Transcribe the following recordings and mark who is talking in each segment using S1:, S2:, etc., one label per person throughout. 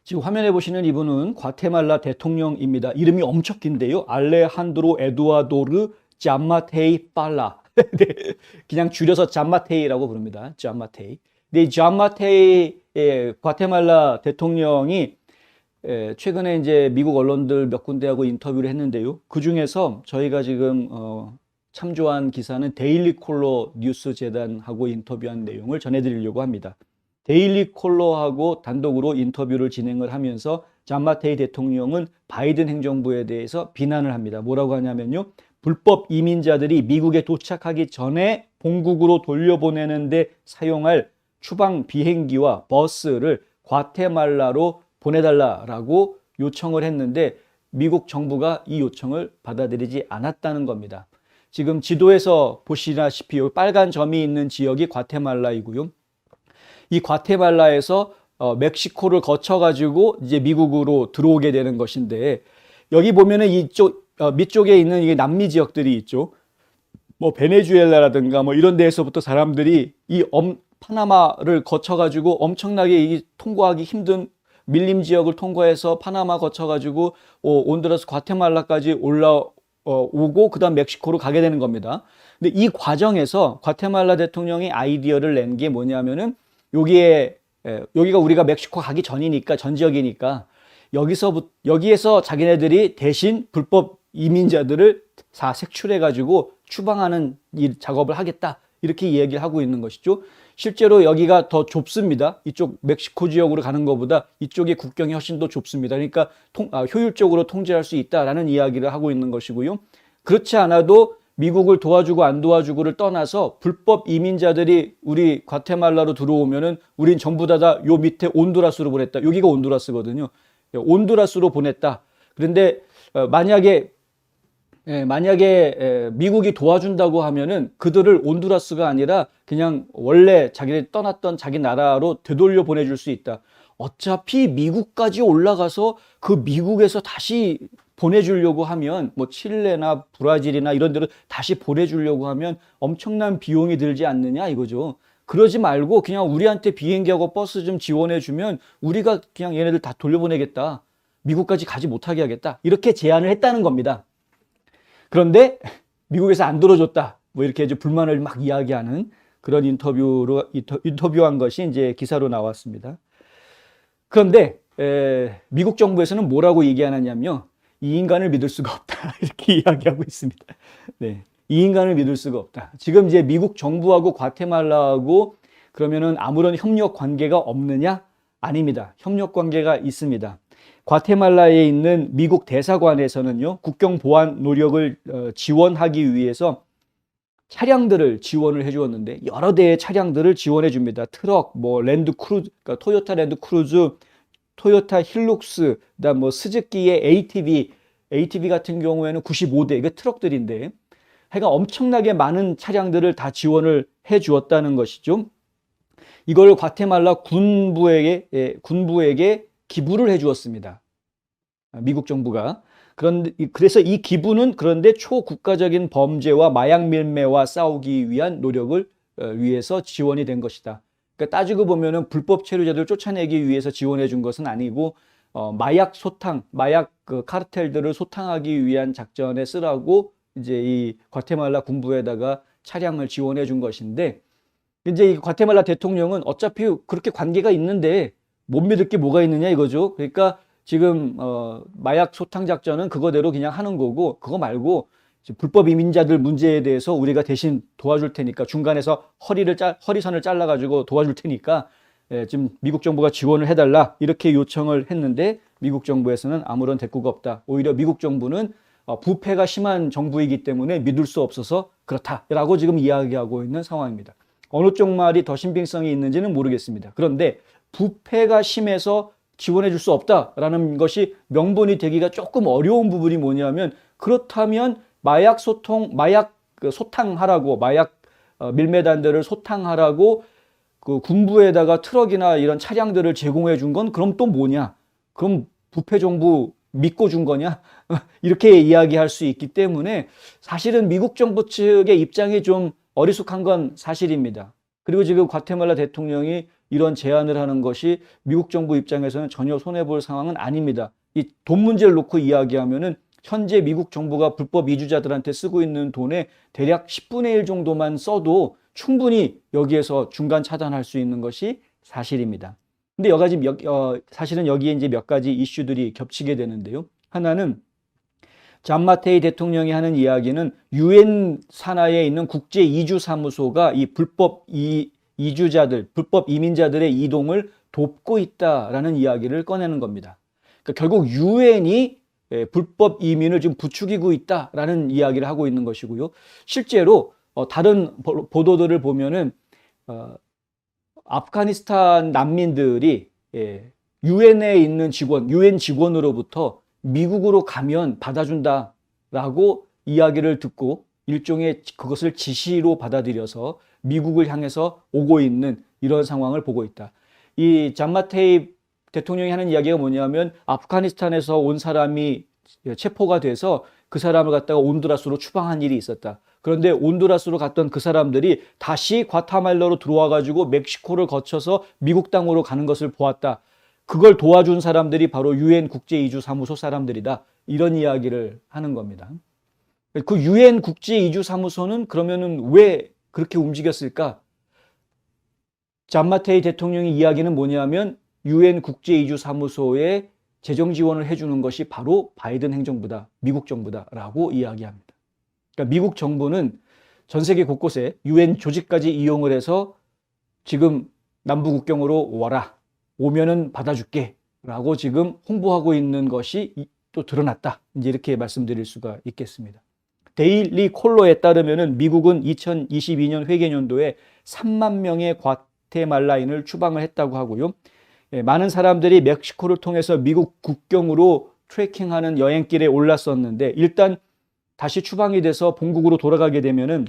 S1: 지금 화면에 보시는 이분은 과테말라 대통령입니다. 이름이 엄청 긴데요. 알레한드로 에두아도르 잠마테이 팔라. 네, 그냥 줄여서 잠마테이라고 부릅니다. 잠마테이. 근데 이 잠마테이 과테말라 대통령이 최근에 이제 미국 언론들 몇 군데하고 인터뷰를 했는데요. 그 중에서 저희가 지금 참조한 기사는 데일리 콜러 뉴스 재단하고 인터뷰한 내용을 전해드리려고 합니다. 데일리 콜러하고 단독으로 인터뷰를 진행을 하면서 잠마테이 대통령은 바이든 행정부에 대해서 비난을 합니다. 뭐라고 하냐면요. 불법 이민자들이 미국에 도착하기 전에 본국으로 돌려보내는데 사용할 추방 비행기와 버스를 과테말라로 보내달라라고 요청을 했는데 미국 정부가 이 요청을 받아들이지 않았다는 겁니다. 지금 지도에서 보시다시피 빨간 점이 있는 지역이 과테말라이고요. 이 과테말라에서 멕시코를 거쳐가지고 이제 미국으로 들어오게 되는 것인데 여기 보면은 이쪽 밑쪽에 있는 이게 남미 지역들이 있죠. 뭐 베네수엘라라든가 뭐 이런 데에서부터 사람들이 이 파나마를 거쳐가지고 엄청나게 통과하기 힘든 밀림 지역을 통과해서 파나마 거쳐가지고 온두라스 과테말라까지 올라오고 그다음 멕시코로 가게 되는 겁니다. 근데 이 과정에서 과테말라 대통령이 아이디어를 낸 게 뭐냐면은 여기가 우리가 멕시코 가기 전이니까 전 지역이니까 여기에서 자기네들이 대신 불법 이민자들을 다 색출해가지고 추방하는 이 작업을 하겠다 이렇게 얘기를 하고 있는 것이죠. 실제로 여기가 더 좁습니다. 이쪽 멕시코 지역으로 가는 것보다 이쪽의 국경이 훨씬 더 좁습니다. 그러니까 효율적으로 통제할 수 있다라는 이야기를 하고 있는 것이고요. 그렇지 않아도 미국을 도와주고 안 도와주고를 떠나서 불법 이민자들이 우리 과테말라로 들어오면은 우린 전부 다 요 밑에 온두라스로 보냈다. 여기가 온두라스거든요. 온두라스로 보냈다. 그런데 만약에 미국이 도와준다고 하면은 그들을 온두라스가 아니라 그냥 원래 자기들이 떠났던 자기 나라로 되돌려 보내줄 수 있다. 어차피 미국까지 올라가서 그 미국에서 다시 보내주려고 하면 뭐 칠레나 브라질이나 이런 데로 다시 보내주려고 하면 엄청난 비용이 들지 않느냐 이거죠. 그러지 말고 그냥 우리한테 비행기하고 버스 좀 지원해주면 우리가 그냥 얘네들 다 돌려보내겠다. 미국까지 가지 못하게 하겠다. 이렇게 제안을 했다는 겁니다. 그런데 미국에서 안 들어줬다. 뭐 이렇게 이제 불만을 막 이야기하는 그런 인터뷰한 것이 이제 기사로 나왔습니다. 그런데 미국 정부에서는 뭐라고 얘기하느냐면요. 이 인간을 믿을 수가 없다. 이렇게 이야기하고 있습니다. 네. 이 인간을 믿을 수가 없다. 지금 이제 미국 정부하고 과테말라하고 그러면은 아무런 협력 관계가 없느냐? 아닙니다. 협력 관계가 있습니다. 과테말라에 있는 미국 대사관에서는요, 국경 보안 노력을 지원하기 위해서 차량들을 지원을 해주었는데 여러 대의 차량들을 지원해 줍니다. 트럭, 뭐 랜드크루즈, 그러니까 토요타 랜드크루즈, 토요타 힐룩스, 그다음 뭐 스즈키의 ATV 같은 경우에는 95대 이게 트럭들인데, 하여간 엄청나게 많은 차량들을 다 지원을 해 주었다는 것이죠. 이걸 과테말라 군부에게 기부를 해 주었습니다. 미국 정부가. 그래서 이 기부는 그런데 초국가적인 범죄와 마약 밀매와 싸우기 위한 노력을 위해서 지원이 된 것이다. 그러니까 따지고 보면은 불법 체류자들을 쫓아내기 위해서 지원해 준 것은 아니고 마약 그 카르텔들을 소탕하기 위한 작전에 쓰라고 이제 이 과테말라 군부에다가 차량을 지원해 준 것인데, 이제 이 과테말라 대통령은 어차피 그렇게 관계가 있는데 못 믿을 게 뭐가 있느냐 이거죠. 그러니까 지금 마약 소탕 작전은 그거대로 그냥 하는 거고, 그거 말고 불법 이민자들 문제에 대해서 우리가 대신 도와줄 테니까 중간에서 허리선을 잘라가지고 도와줄 테니까 지금 미국 정부가 지원을 해달라 이렇게 요청을 했는데 미국 정부에서는 아무런 대꾸가 없다. 오히려 미국 정부는 부패가 심한 정부이기 때문에 믿을 수 없어서 그렇다라고 지금 이야기하고 있는 상황입니다. 어느 쪽 말이 더 신빙성이 있는지는 모르겠습니다. 그런데 부패가 심해서 지원해 줄 수 없다라는 것이 명분이 되기가 조금 어려운 부분이 뭐냐면, 그렇다면 마약 소탕하라고, 마약 밀매단들을 소탕하라고 그 군부에다가 트럭이나 이런 차량들을 제공해 준 건 그럼 또 뭐냐? 그럼 부패 정부 믿고 준 거냐? 이렇게 이야기할 수 있기 때문에 사실은 미국 정부 측의 입장이 좀 어리숙한 건 사실입니다. 그리고 지금 과테말라 대통령이 이런 제안을 하는 것이 미국 정부 입장에서는 전혀 손해볼 상황은 아닙니다. 이 돈 문제를 놓고 이야기하면은 현재 미국 정부가 불법 이주자들한테 쓰고 있는 돈의 대략 10분의 1 정도만 써도 충분히 여기에서 중간 차단할 수 있는 것이 사실입니다. 근데 사실은 여기에 이제 몇 가지 이슈들이 겹치게 되는데요. 하나는 잔 마테이 대통령이 하는 이야기는 유엔 산하에 있는 국제 이주 사무소가 이 불법 이주자들, 불법 이민자들의 이동을 돕고 있다라는 이야기를 꺼내는 겁니다. 그러니까 결국 유엔이 불법 이민을 지금 부추기고 있다라는 이야기를 하고 있는 것이고요. 실제로 다른 보도들을 보면은 아프가니스탄 난민들이 유엔에 있는 유엔 직원으로부터 미국으로 가면 받아준다라고 이야기를 듣고 일종의 그것을 지시로 받아들여서 미국을 향해서 오고 있는 이런 상황을 보고 있다. 이 잔 마테이 대통령이 하는 이야기가 뭐냐면 아프가니스탄에서 온 사람이 체포가 돼서 그 사람을 갖다가 온두라스로 추방한 일이 있었다. 그런데 온두라스로 갔던 그 사람들이 다시 과타말라로 들어와 가지고 멕시코를 거쳐서 미국 땅으로 가는 것을 보았다. 그걸 도와준 사람들이 바로 유엔 국제이주사무소 사람들이다. 이런 이야기를 하는 겁니다. 그 유엔 국제이주사무소는 그러면은 왜 그렇게 움직였을까? 잔 마테이 대통령의 이야기는 뭐냐면 유엔 국제이주사무소에 재정 지원을 해주는 것이 바로 바이든 행정부다, 미국 정부다라고 이야기합니다. 그러니까 미국 정부는 전 세계 곳곳에 유엔 조직까지 이용을 해서 지금 남부 국경으로 와라, 오면은 받아줄게 라고 지금 홍보하고 있는 것이 또 드러났다. 이제 이렇게 말씀드릴 수가 있겠습니다. 데일리 콜로에 따르면은 미국은 2022년 회계연도에 3만 명의 과테말라인을 추방을 했다고 하고요. 많은 사람들이 멕시코를 통해서 미국 국경으로 트레킹하는 여행길에 올랐었는데 일단 다시 추방이 돼서 본국으로 돌아가게 되면은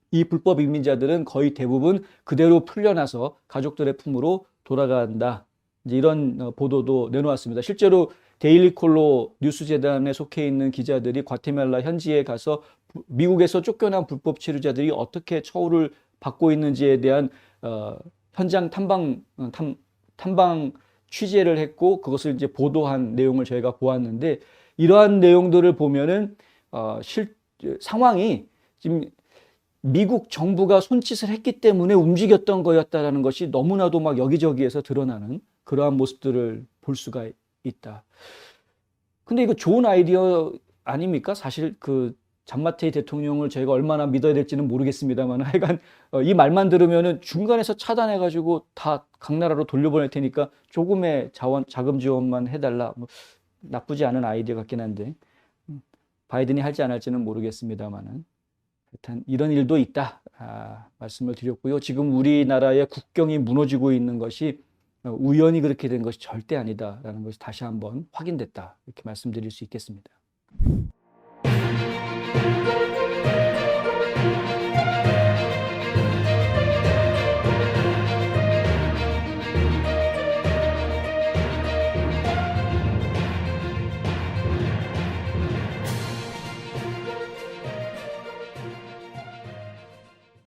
S1: 이 불법 이민자들은 거의 대부분 그대로 풀려나서 가족들의 품으로 돌아간다. 이제 이런 보도도 내놓았습니다. 실제로 데일리 콜로 뉴스재단에 속해 있는 기자들이 과테말라 현지에 가서 미국에서 쫓겨난 불법 체류자들이 어떻게 처우를 받고 있는지에 대한 현장 탐방 취재를 했고 그것을 이제 보도한 내용을 저희가 보았는데 이러한 내용들을 보면은 상황이 지금 미국 정부가 손짓을 했기 때문에 움직였던 거였다라는 것이 너무나도 막 여기저기에서 드러나는 그러한 모습들을 볼 수가 있다. 근데 이거 좋은 아이디어 아닙니까? 사실 잔 마테이 대통령을 저희가 얼마나 믿어야 될지는 모르겠습니다만 하여간 이 말만 들으면은 중간에서 차단해가지고 다 각 나라로 돌려보낼 테니까 조금의 자금 지원만 해달라. 뭐 나쁘지 않은 아이디어 같긴 한데 바이든이 할지 안 할지는 모르겠습니다만은 일단 이런 일도 있다 말씀을 드렸고요. 지금 우리나라의 국경이 무너지고 있는 것이 우연히 그렇게 된 것이 절대 아니다라는 것이 다시 한번 확인됐다 이렇게 말씀드릴 수 있겠습니다.